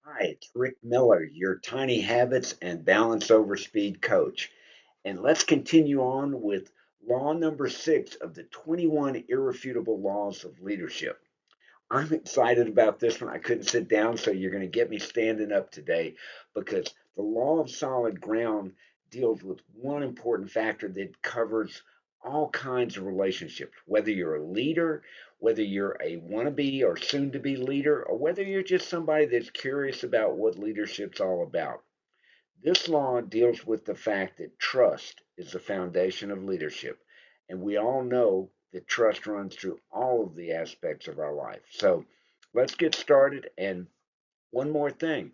Hi, it's Rick Miller, your Tiny Habits and Balance Over Speed coach. And let's continue on with law number 6 of the 21 irrefutable laws of leadership. I'm excited about this one. I couldn't sit down, so you're going to get me standing up today because the law of solid ground deals with one important factor that covers all kinds of relationships, whether you're a leader, whether you're a wannabe or soon to be leader, or whether you're just somebody that's curious about what leadership's all about. This law deals with the fact that trust is the foundation of leadership. And we all know that trust runs through all of the aspects of our life. So let's get started. And one more thing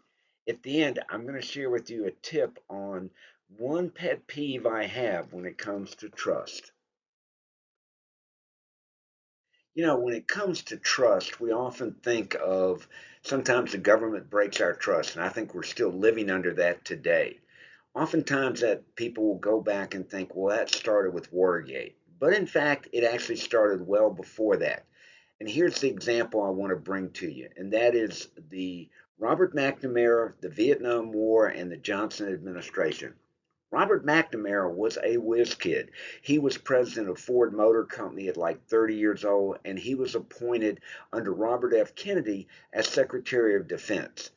at the end, I'm going to share with you a tip on one pet peeve I have when it comes to trust. When it comes to trust, we often think of sometimes the government breaks our trust, and I think we're still living under that today. Oftentimes that people will go back and think, well, that started with Watergate. But in fact, it actually started well before that. And here's the example I want to bring to you, and that is the Robert McNamara, the Vietnam War, and the Johnson administration. Robert McNamara was a whiz kid. He was president of Ford Motor Company at like 30 years old, and he was appointed under Robert F. Kennedy as Secretary of Defense.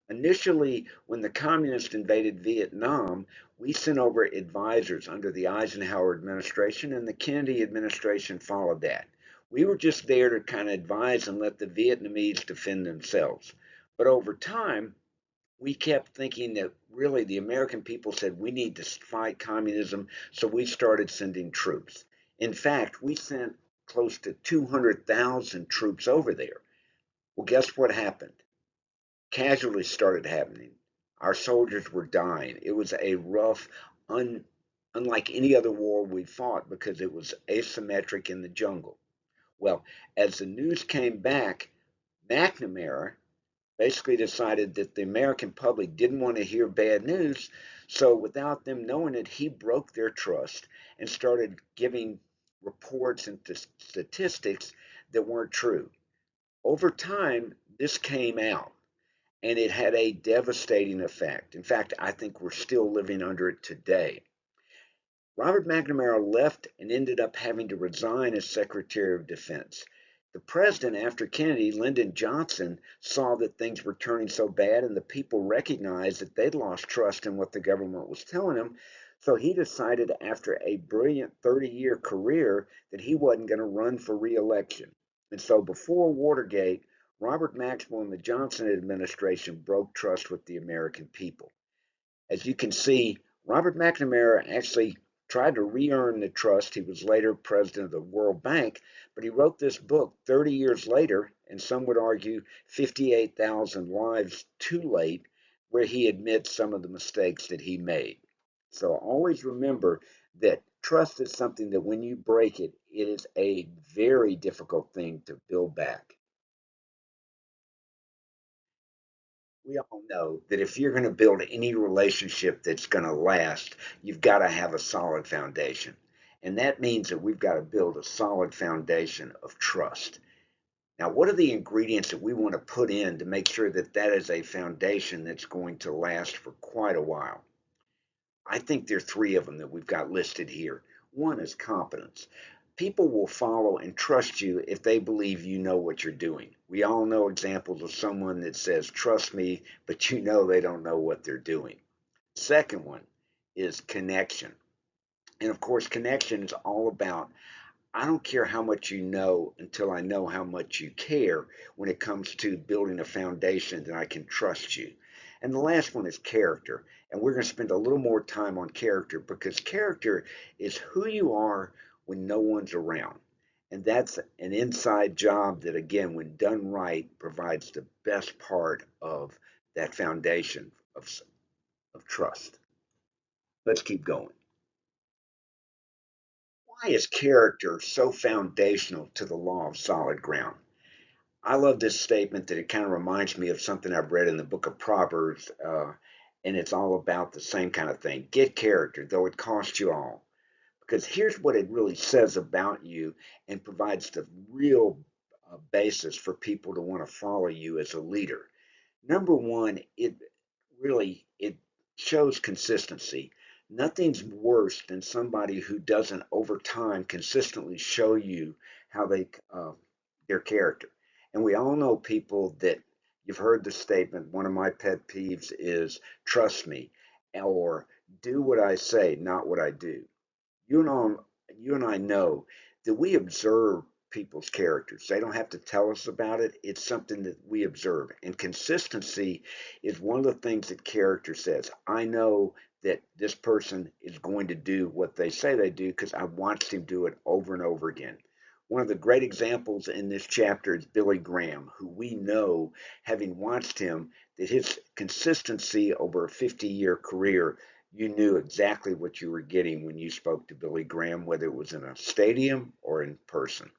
Initially, when the communists invaded Vietnam, we sent over advisors under the Eisenhower administration, and the Kennedy administration followed that. We were just there to kind of advise and let the Vietnamese defend themselves. But over time, we kept thinking that really the American people said we need to fight communism, so we started sending troops. In fact, we sent close to 200,000 troops over there. Well, guess what happened? Casualties started happening. Our soldiers were dying. It was a rough, unlike any other war we fought because it was asymmetric in the jungle. Well, as the news came back, McNamara basically decided that the American public didn't want to hear bad news. So, without them knowing it, he broke their trust and started giving reports and statistics that weren't true. Over time, this came out and it had a devastating effect. In fact, I think we're still living under it today. Robert McNamara left and ended up having to resign as Secretary of Defense. The president, after Kennedy, Lyndon Johnson, saw that things were turning so bad and the people recognized that they'd lost trust in what the government was telling them. So he decided after a brilliant 30-year career that he wasn't going to run for reelection. And so before Watergate, Robert Maxwell and the Johnson administration broke trust with the American people. As you can see, Robert McNamara actually tried to re earn the trust. He was later president of the World Bank, but he wrote this book 30 years later, and some would argue 58,000 lives too late, where he admits some of the mistakes that he made. So always remember that trust is something that when you break it, it is a very difficult thing to build back. We all know that if you're going to build any relationship that's going to last, you've got to have a solid foundation. And that means that we've got to build a solid foundation of trust. Now, what are the ingredients that we want to put in to make sure that that is a foundation that's going to last for quite a while? I think there are three of them that we've got listed here. One is competence. People will follow and trust you if they believe you know what you're doing. We all know examples of someone that says, trust me, but you know they don't know what they're doing. Second one is connection. And of course, connection is all about I don't care how much you know until I know how much you care when it comes to building a foundation that I can trust you. And the last one is character. And we're going to spend a little more time on character because character is who you are when no one's around. And that's an inside job that, again, when done right, provides the best part of that foundation of trust. Let's keep going. Why is character so foundational to the law of solid ground? I love this statement that it kind of reminds me of something I've read in the book of Proverbs, and it's all about the same kind of thing. Get character, though it costs you all. Because here's what it really says about you and provides the real basis for people to want to follow you as a leader. Number one, it shows consistency. Nothing's worse than somebody who doesn't over time consistently show you how they their character. And we all know people that you've heard the statement. One of my pet peeves is trust me, or do what I say, not what I do. You know, you and I know that we observe people's characters. They don't have to tell us about it. It's something that we observe. And consistency is one of the things that character says. I know that this person is going to do what they say they do because I've watched him do it over and over again. One of the great examples in this chapter is Billy Graham, who we know, having watched him, that his consistency over a 50-year career, you knew exactly what you were getting when you spoke to Billy Graham, whether it was in a stadium or in person.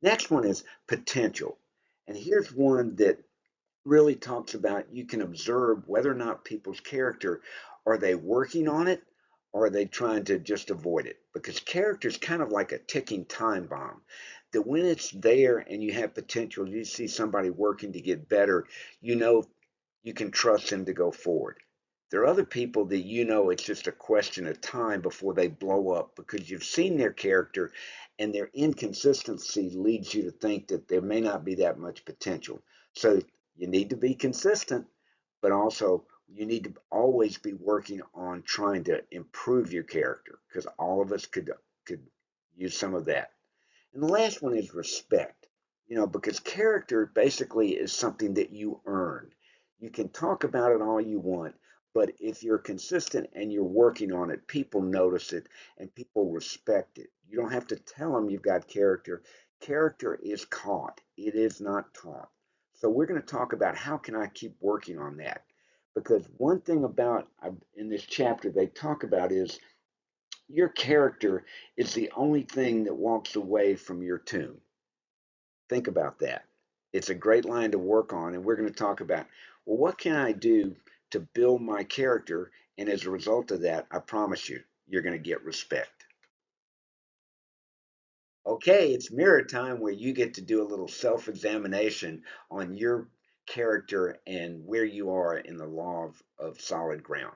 Next one is potential. And here's one that really talks about you can observe whether or not people's character, are they working on it or are they trying to just avoid it? Because character is kind of like a ticking time bomb. That when it's there and you have potential, you see somebody working to get better, you know you can trust them to go forward. There are other people that you know it's just a question of time before they blow up because you've seen their character and their inconsistency leads you to think that there may not be that much potential. So you need to be consistent, but also you need to always be working on trying to improve your character because all of us could use some of that. And the last one is respect. Because character basically is something that you earn. You can talk about it all you want, but if you're consistent and you're working on it, people notice it and people respect it. You don't have to tell them you've got character. Character is caught, it is not taught. So we're going to talk about how can I keep working on that? Because one thing about in this chapter they talk about is your character is the only thing that walks away from your tomb. Think about that. It's a great line to work on, and we're going to talk about, well, what can I do to build my character? And as a result of that, I promise you, you're going to get respect. Okay, it's mirror time where you get to do a little self examination on your character and where you are in the law of solid ground.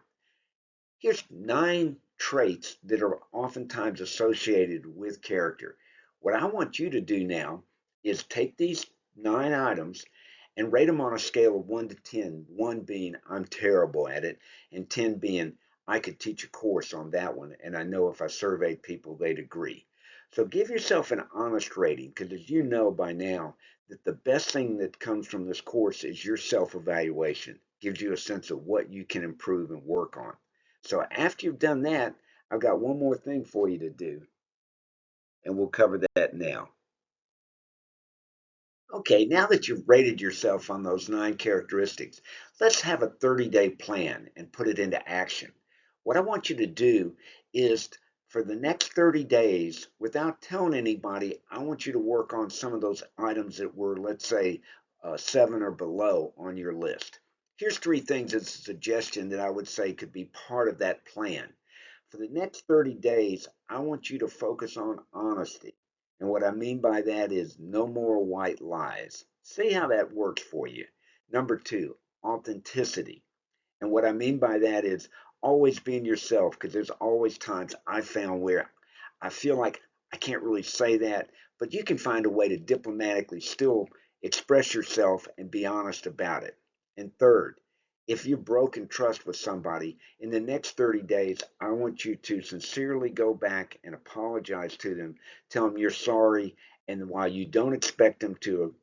Here's 9 traits that are oftentimes associated with character. What I want you to do now is take these 9 items and rate them on a scale of 1 to 10, 1 being I'm terrible at it, and 10 being I could teach a course on that one, and I know if I surveyed people, they'd agree. So give yourself an honest rating, because as you know by now, that the best thing that comes from this course is your self evaluation. Gives you a sense of what you can improve and work on. So after you've done that, I've got one more thing for you to do, and we'll cover that now. Okay, now that you've rated yourself on those 9 characteristics, let's have a 30-day plan and put it into action. What I want you to do is for the next 30 days, without telling anybody, I want you to work on some of those items that were, let's say, 7 or below on your list. Here's 3 things as a suggestion that I would say could be part of that plan. For the next 30 days, I want you to focus on honesty. And what I mean by that is no more white lies. See how that works for you. Number 2, authenticity. And what I mean by that is always being yourself, because there's always times I found where I feel like I can't really say that, but you can find a way to diplomatically still express yourself and be honest about it. And third, if you've broken trust with somebody, in the next 30 days, I want you to sincerely go back and apologize to them, tell them you're sorry, and while you don't expect them to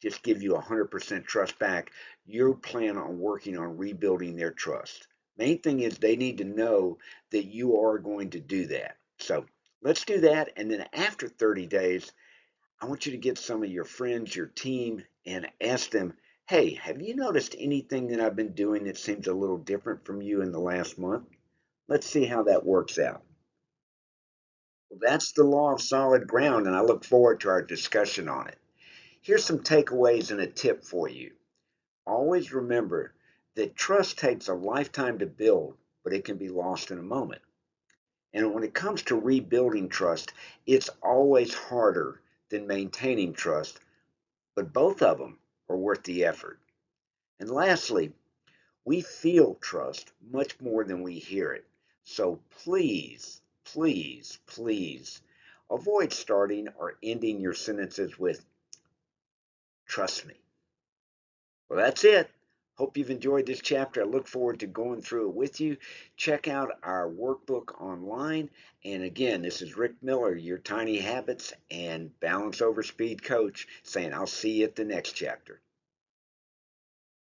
just give you 100% trust back, you plan on working on rebuilding their trust. Main thing is they need to know that you are going to do that. So let's do that. And then after 30 days, I want you to get some of your friends, your team, and ask them, hey, have you noticed anything that I've been doing that seems a little different from you in the last month? Let's see how that works out. Well, that's the law of solid ground, and I look forward to our discussion on it. Here's some takeaways and a tip for you. Always remember that trust takes a lifetime to build, but it can be lost in a moment. And when it comes to rebuilding trust, it's always harder than maintaining trust, but both of them are worth the effort. And lastly, we feel trust much more than we hear it. So please, please, please avoid starting or ending your sentences with trust me. Well, that's it. Hope you've enjoyed this chapter. I look forward to going through it with you. Check out our workbook online. And again, this is Rick Miller, your Tiny Habits and Balance Over Speed coach, saying I'll see you at the next chapter.